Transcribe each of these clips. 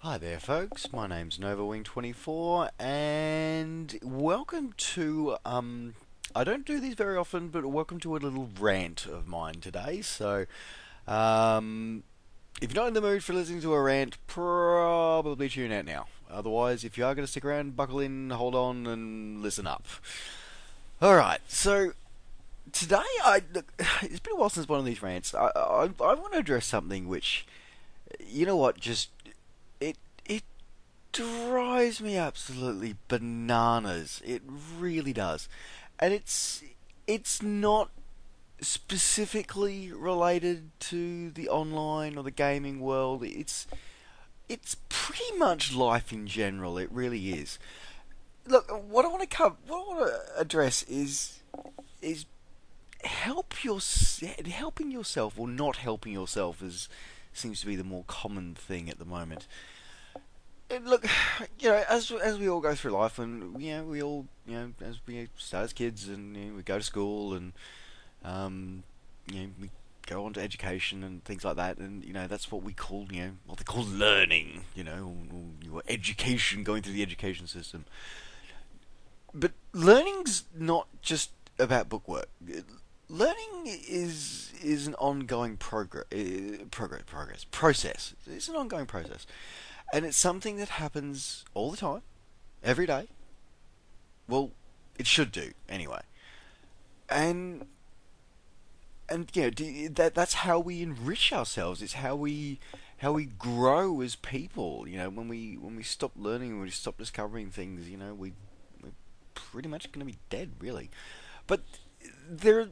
Hi there, folks. My name's NovaWing24, and welcome to I don't do these very often, but welcome to a little rant of mine today. Um, if you're not in the mood for listening to a rant, probably tune out now. Otherwise, if you are going to stick around, buckle in, hold on, and listen up. All right. So today, look, it's been a while since one of these rants. I want to address something which, you know what, just it drives me absolutely bananas. It really does. And it's not specifically related to the online or the gaming world. It's pretty much life in general. It really is. Look, what I want to cover, what I want to address is helping yourself or not helping yourself is seems to be the more common thing at the moment. Look, as we all go through life, and we all, as we start as kids, and we go to school, and we go on to education and things like that, and that's what we call, what they call learning, or your education, going through the education system. But learning's not just about bookwork. Learning is an ongoing progress process. It's an ongoing process. And it's something that happens all the time, every day. Well, it should do anyway. And that's how we enrich ourselves. It's how we grow as people. When we stop learning, when we stop discovering things, we're pretty much going to be dead, really. But there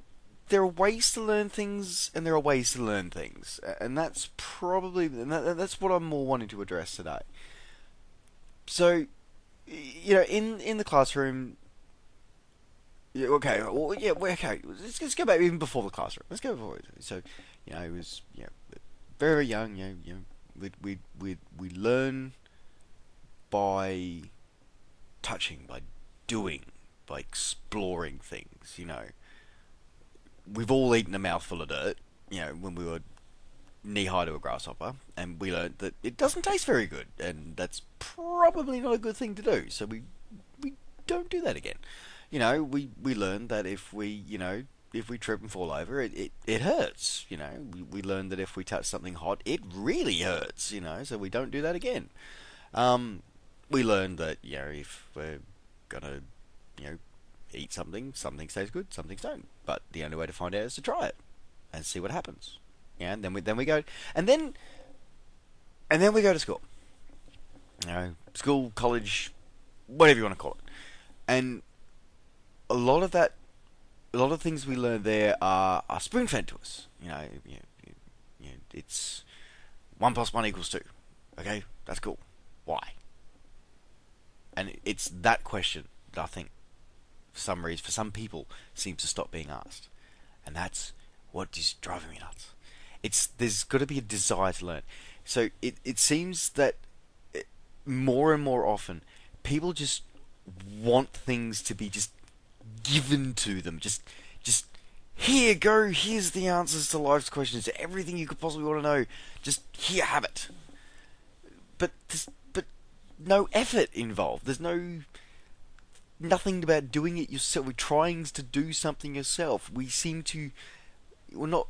there are ways to learn things, and there are ways to learn things, and that's what I'm more wanting to address today. So, in the classroom, yeah, okay, well, yeah, okay. Let's go back even before the classroom. Let's go before. So, it was very, very young. We learn by touching, by doing, by exploring things. We've all eaten a mouthful of dirt. When we were knee high to a grasshopper, and we learned that it doesn't taste very good, and that's probably not a good thing to do. So we don't do that again. We learned that if we trip and fall over, it hurts. We learned that if we touch something hot, it really hurts. So we don't do that again. Um, we learned that if we're gonna you know eat something, some things taste good, some things don't. But the only way to find out is to try it and see what happens. And then we go, and then we go to school. School, college, whatever you want to call it. And a lot of that, a lot of things we learn there are spoon fed to us. It's 1 + 1 = 2. Okay, that's cool. Why? And it's that question that I think, for some reason, for some people, seems to stop being asked, and that's what is driving me nuts. There's got to be a desire to learn. So it seems that more and more often, people just want things to be just given to them. Just here, go. Here's the answers to life's questions, to everything you could possibly want to know. Just here, have it. But no effort involved. There's nothing about doing it yourself. We're trying to do something yourself. We seem to, well,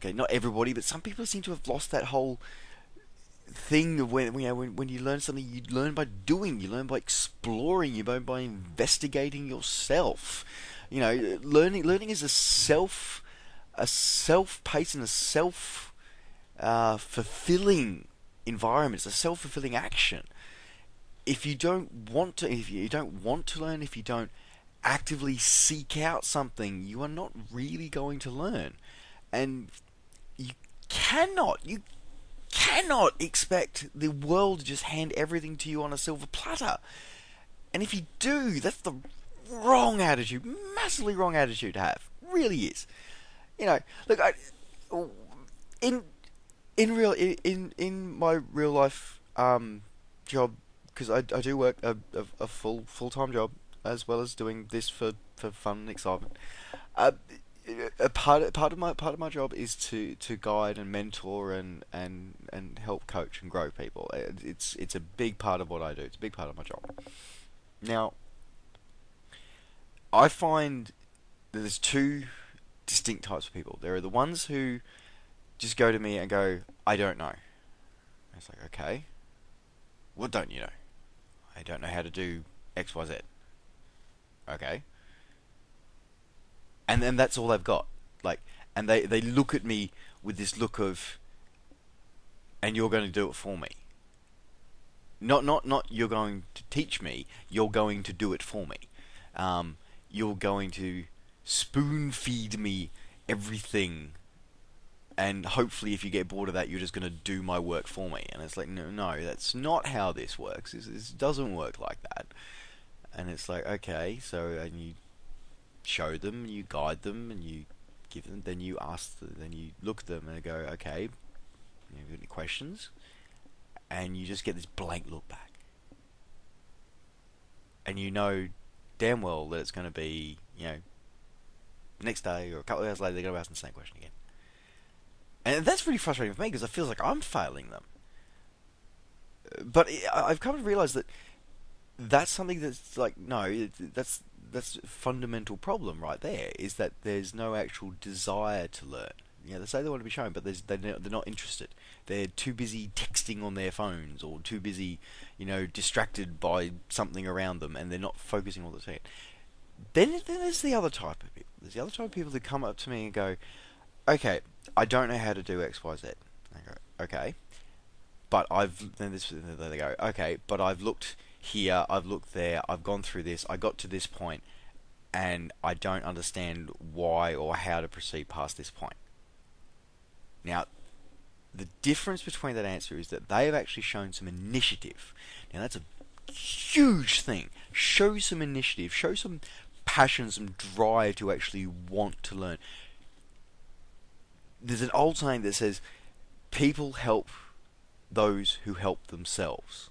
not everybody, but some people seem to have lost that whole thing of when you learn something, you learn by doing, you learn by exploring, you learn by investigating yourself. Learning is a self-paced and a self fulfilling environment. It's a self-fulfilling action. If you don't want to learn, if you don't actively seek out something, you are not really going to learn. And you cannot expect the world to just hand everything to you on a silver platter. And if you do, that's the wrong attitude, massively wrong attitude to have. Really is. Look, in in my real life job, because I do work a full time job as well as doing this for fun and excitement. Uh, a part of my job is to guide and mentor and help coach and grow people. It's a big part of what I do. It's a big part of my job. Now, I find that there's two distinct types of people. There are the ones who just go to me and go, "I don't know." It's like, okay, what don't you know? I don't know how to do X, Y, Z. Okay, and then that's all they've got. Like, and they look at me with this look of, and you're going to do it for me. Not you're going to teach me. You're going to do it for me. You're going to spoon feed me everything, and hopefully, if you get bored of that, you're just going to do my work for me. And it's like, no, no, that's not how this works. This doesn't work like that. And it's like, okay, so and you show them, you guide them, and you give them, then you ask, then you look at them and go, okay, you have any questions? And you just get this blank look back, and you know damn well that it's going to be, the next day or a couple of hours later, they're going to ask the same question again. And that's really frustrating for me because it feels like I'm failing them. But I've come to realize that that's something that's like, no, that's a fundamental problem right there, is that there's no actual desire to learn. They say they want to be shown, but they're not interested. They're too busy texting on their phones, or too busy, distracted by something around them, and they're not focusing on the thing. Then there's the other type of people. There's the other type of people that come up to me and go, okay, I don't know how to do X, Y, Z. I go, okay, but then they go, okay, but I've looked here, I've looked there, I've gone through this, I got to this point, and I don't understand why or how to proceed past this point. Now, the difference between that answer is that they have actually shown some initiative. Now, that's a huge thing. Show some initiative, show some passion, some drive to actually want to learn. There's an old saying that says, people help those who help themselves.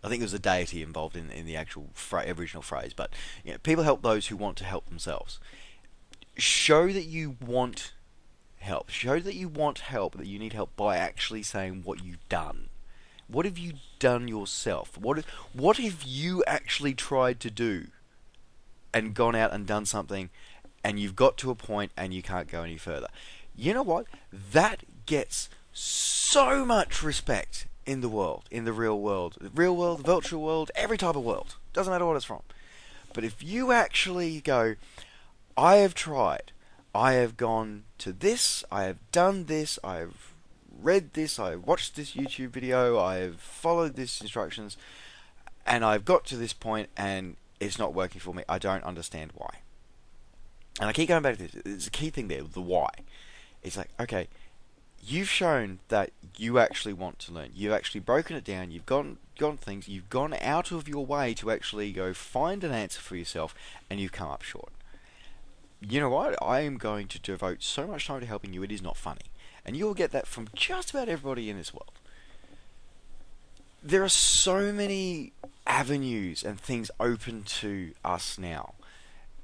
I think there's a deity involved in the actual original phrase, but people help those who want to help themselves. Show that you want help. Show that you want help, that you need help, by actually saying what you've done. What have you done yourself? What have you actually tried to do and gone out and done something, and you've got to a point and you can't go any further? You know what? That gets so much respect in the world, in the real world, the virtual world, every type of world. Doesn't matter what it's from. But if you actually go, I have tried, I have gone to this, I have done this, I have read this, I have watched this YouTube video, I have followed these instructions, and I've got to this point and it's not working for me. I don't understand why. And I keep going back to this. It's a key thing there, the why. It's like, okay, you've shown that you actually want to learn. You've actually broken it down. You've gone things. You've gone out of your way to actually go find an answer for yourself, and you've come up short. You know what? I am going to devote so much time to helping you, it is not funny. And you'll get that from just about everybody in this world. There are so many avenues and things open to us now.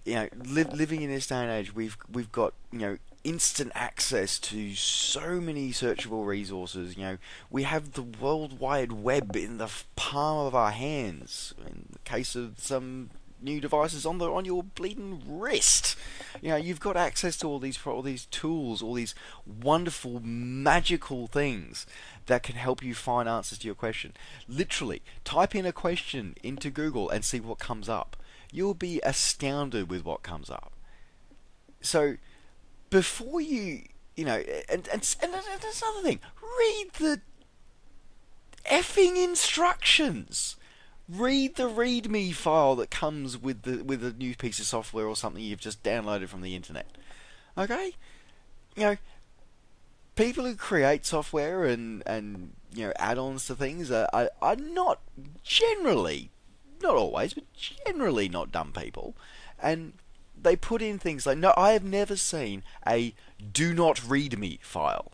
Living in this day and age, we've got, instant access to so many searchable resources. We have the World Wide Web in the palm of our hands. In the case of some new devices on your bleeding wrist, you've got access to all these tools, all these wonderful, magical things that can help you find answers to your question. Literally, type in a question into Google and see what comes up. You'll be astounded with what comes up. So, before you, and that's another thing. Read the effing instructions. Read the README file that comes with a new piece of software or something you've just downloaded from the internet. Okay, people who create software and add-ons to things are not generally, not always, but generally not dumb people, and they put in things like, no, I have never seen a do not read me file.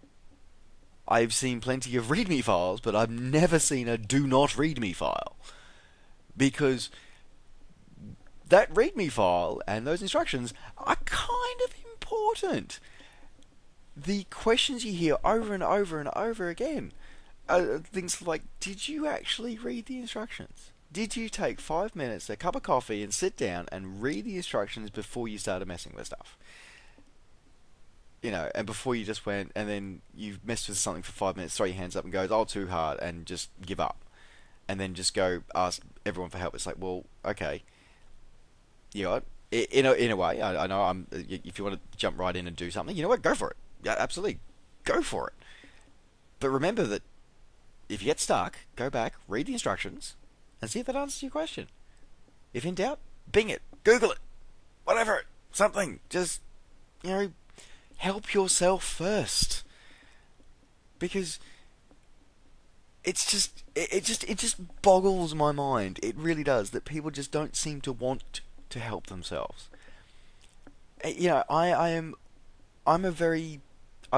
I've seen plenty of readme files, but I've never seen a do not read me file. Because that readme file and those instructions are kind of important. The questions you hear over and over and over again are things like, did you actually read the instructions? Did you take 5 minutes, a cup of coffee, and sit down and read the instructions before you started messing with stuff? And before you just went and then you've messed with something for 5 minutes, throw your hands up and goes, oh, too hard, and just give up. And then just go ask everyone for help. It's like, well, okay. You know what? In a way, I know if you want to jump right in and do something, you know what? Go for it. Yeah, absolutely. Go for it. But remember that if you get stuck, go back, read the instructions, and see if that answers your question. If in doubt, Bing it, Google it, whatever, something. Just, help yourself first. Because it just boggles my mind. It really does, that people just don't seem to want to help themselves. I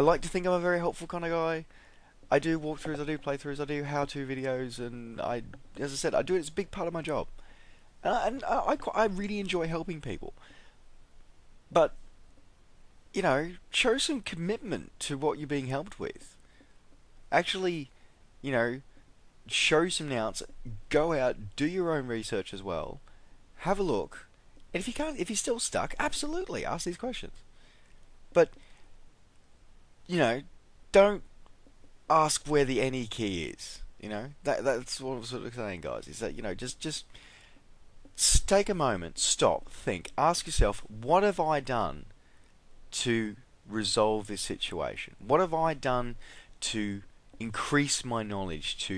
like to think I'm a very helpful kind of guy. I do walkthroughs, I do playthroughs, I do how-to videos, and as I said, I do it. It's a big part of my job, and I really enjoy helping people. But show some commitment to what you're being helped with. Actually, show some nous. Go out, do your own research as well. Have a look, and if you're still stuck, absolutely ask these questions. But don't ask where the any key is. That's what I'm sort of saying, guys. Is that just take a moment, stop, think, ask yourself, what have I done to resolve this situation? What have I done to increase my knowledge?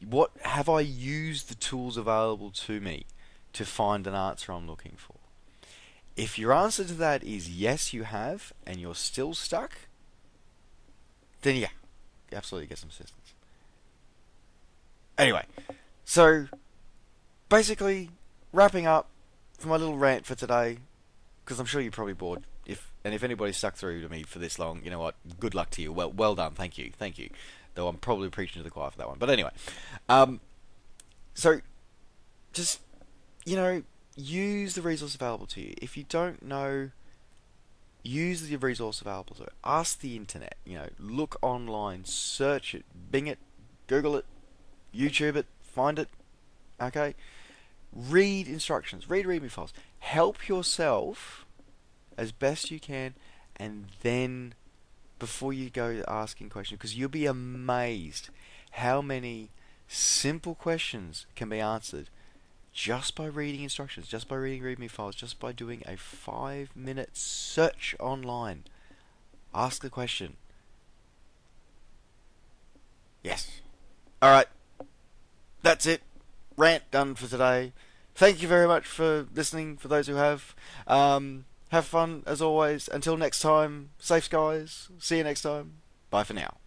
What have I used the tools available to me to find an answer I'm looking for? If your answer to that is yes, you have, and you're still stuck, then yeah, absolutely get some assistance. Anyway, so basically wrapping up for my little rant for today, because I'm sure you're probably bored. If anybody's stuck through to me for this long, you know what? Good luck to you. Well done. Thank you. Though I'm probably preaching to the choir for that one. But anyway, so just use the resource available to you. If you don't know, use the resource available to you. Ask the internet. Look online, search it, Bing it, Google it, YouTube it, find it. Okay, read instructions, read README files. Help yourself as best you can, and then before you go asking questions, because you'll be amazed how many simple questions can be answered just by reading instructions, just by reading README files, just by doing a 5-minute search online. Ask the question. Yes. Alright. That's it. Rant done for today. Thank you very much for listening, for those who have. Have fun, as always. Until next time, safe skies. See you next time. Bye for now.